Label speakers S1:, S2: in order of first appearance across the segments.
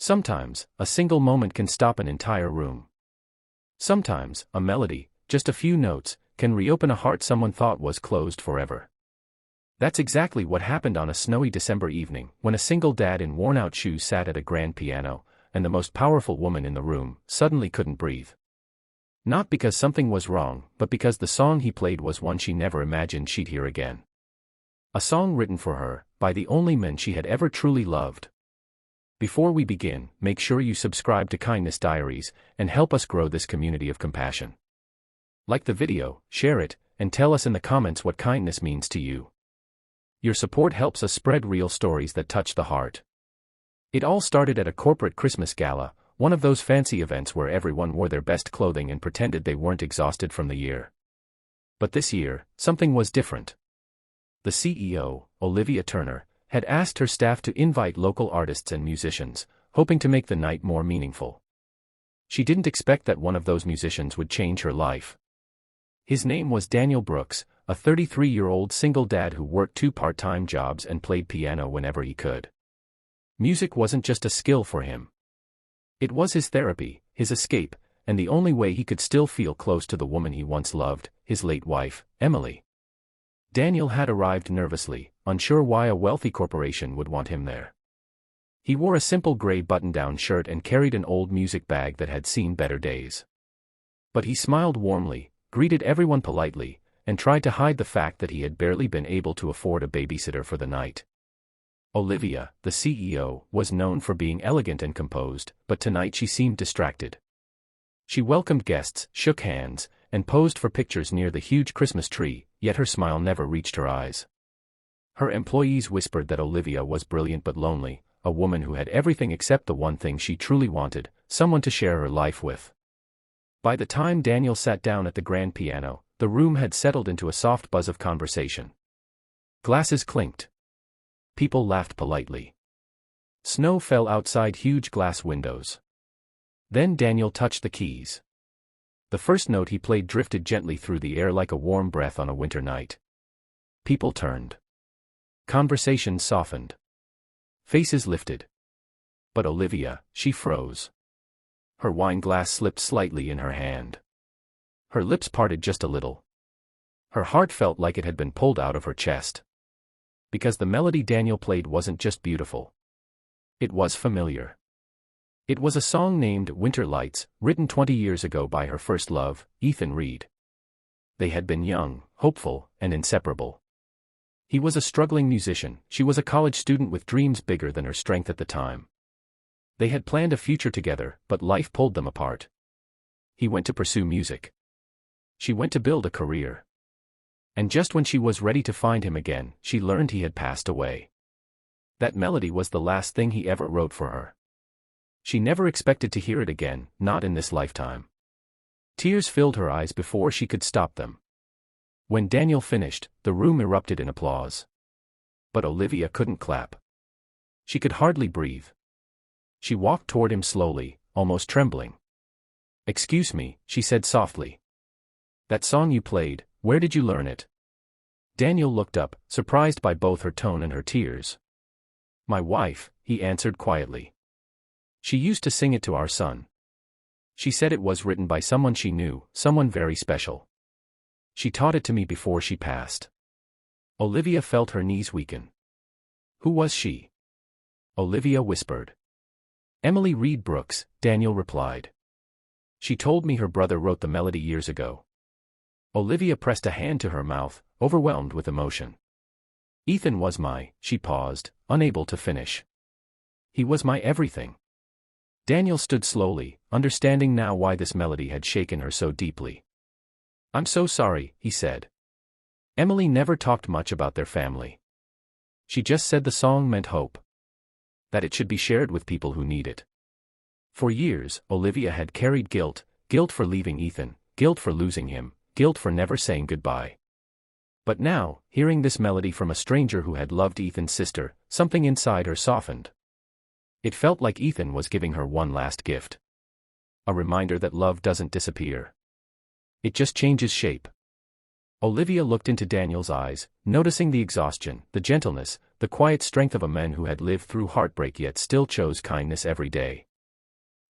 S1: Sometimes, a single moment can stop an entire room. Sometimes, a melody, just a few notes, can reopen a heart someone thought was closed forever. That's exactly what happened on a snowy December evening, when a single dad in worn-out shoes sat at a grand piano, and the most powerful woman in the room suddenly couldn't breathe. Not because something was wrong, but because the song he played was one she never imagined she'd hear again. A song written for her, by the only man she had ever truly loved. Before we begin, make sure you subscribe to Kindness Diaries, and help us grow this community of compassion. Like the video, share it, and tell us in the comments what kindness means to you. Your support helps us spread real stories that touch the heart. It all started at a corporate Christmas gala, one of those fancy events where everyone wore their best clothing and pretended they weren't exhausted from the year. But this year, something was different. The CEO, Olivia Turner, had asked her staff to invite local artists and musicians, hoping to make the night more meaningful. She didn't expect that one of those musicians would change her life. His name was Daniel Brooks, a 33-year-old single dad who worked 2 part-time jobs and played piano whenever he could. Music wasn't just a skill for him. It was his therapy, his escape, and the only way he could still feel close to the woman he once loved, his late wife, Emily. Daniel had arrived nervously, unsure why a wealthy corporation would want him there. He wore a simple gray button-down shirt and carried an old music bag that had seen better days. But he smiled warmly, greeted everyone politely, and tried to hide the fact that he had barely been able to afford a babysitter for the night. Olivia, the CEO, was known for being elegant and composed, but tonight she seemed distracted. She welcomed guests, shook hands, and posed for pictures near the huge Christmas tree, yet her smile never reached her eyes. Her employees whispered that Olivia was brilliant but lonely, a woman who had everything except the one thing she truly wanted, someone to share her life with. By the time Daniel sat down at the grand piano, the room had settled into a soft buzz of conversation. Glasses clinked. People laughed politely. Snow fell outside huge glass windows. Then Daniel touched the keys. The first note he played drifted gently through the air like a warm breath on a winter night. People turned. Conversation softened. Faces lifted. But Olivia, she froze. Her wine glass slipped slightly in her hand. Her lips parted just a little. Her heart felt like it had been pulled out of her chest. Because the melody Daniel played wasn't just beautiful. It was familiar. It was a song named Winter Lights, written 20 years ago by her first love, Ethan Reed. They had been young, hopeful, and inseparable. He was a struggling musician, she was a college student with dreams bigger than her strength at the time. They had planned a future together, but life pulled them apart. He went to pursue music. She went to build a career. And just when she was ready to find him again, she learned he had passed away. That melody was the last thing he ever wrote for her. She never expected to hear it again, not in this lifetime. Tears filled her eyes before she could stop them. When Daniel finished, the room erupted in applause. But Olivia couldn't clap. She could hardly breathe. She walked toward him slowly, almost trembling. "Excuse me," she said softly. "That song you played, where did you learn it?" Daniel looked up, surprised by both her tone and her tears. "My wife," he answered quietly. "She used to sing it to our son. She said it was written by someone she knew, someone very special. She taught it to me before she passed." Olivia felt her knees weaken. "Who was she?" Olivia whispered. "Emily Reed Brooks," Daniel replied. "She told me her brother wrote the melody years ago." Olivia pressed a hand to her mouth, overwhelmed with emotion. "Ethan was she paused, unable to finish. "He was my everything." Daniel stood slowly, understanding now why this melody had shaken her so deeply. "I'm so sorry," he said. Emily never talked much about their family. She just said the song meant hope. That it should be shared with people who need it. For years, Olivia had carried guilt for leaving Ethan, guilt for losing him, guilt for never saying goodbye. But now, hearing this melody from a stranger who had loved Ethan's sister, something inside her softened. It felt like Ethan was giving her one last gift. A reminder that love doesn't disappear. It just changes shape. Olivia looked into Daniel's eyes, noticing the exhaustion, the gentleness, the quiet strength of a man who had lived through heartbreak yet still chose kindness every day.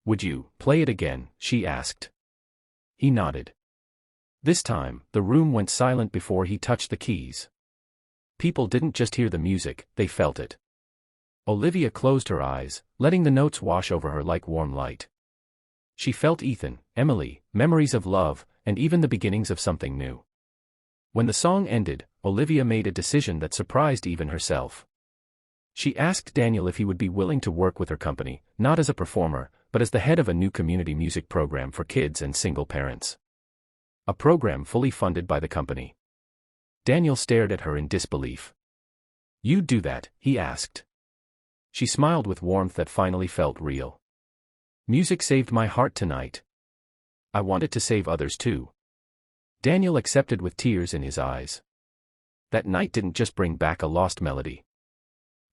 S1: "Would you play it again?" she asked. He nodded. This time, the room went silent before he touched the keys. People didn't just hear the music, they felt it. Olivia closed her eyes, letting the notes wash over her like warm light. She felt Ethan, Emily, memories of love, and even the beginnings of something new. When the song ended, Olivia made a decision that surprised even herself. She asked Daniel if he would be willing to work with her company, not as a performer, but as the head of a new community music program for kids and single parents. A program fully funded by the company. Daniel stared at her in disbelief. "You'd do that?" he asked. She smiled with warmth that finally felt real. "Music saved my heart tonight. I want it to save others too." Daniel accepted with tears in his eyes. That night didn't just bring back a lost melody.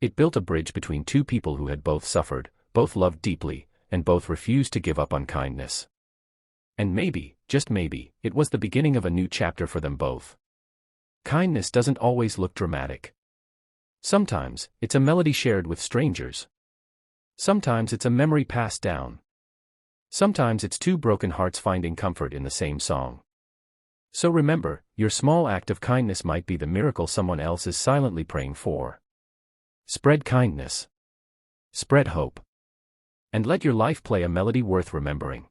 S1: It built a bridge between two people who had both suffered, both loved deeply, and both refused to give up on kindness. And maybe, just maybe, it was the beginning of a new chapter for them both. Kindness doesn't always look dramatic. Sometimes, it's a melody shared with strangers. Sometimes it's a memory passed down. Sometimes it's two broken hearts finding comfort in the same song. So remember, your small act of kindness might be the miracle someone else is silently praying for. Spread kindness. Spread hope. And let your life play a melody worth remembering.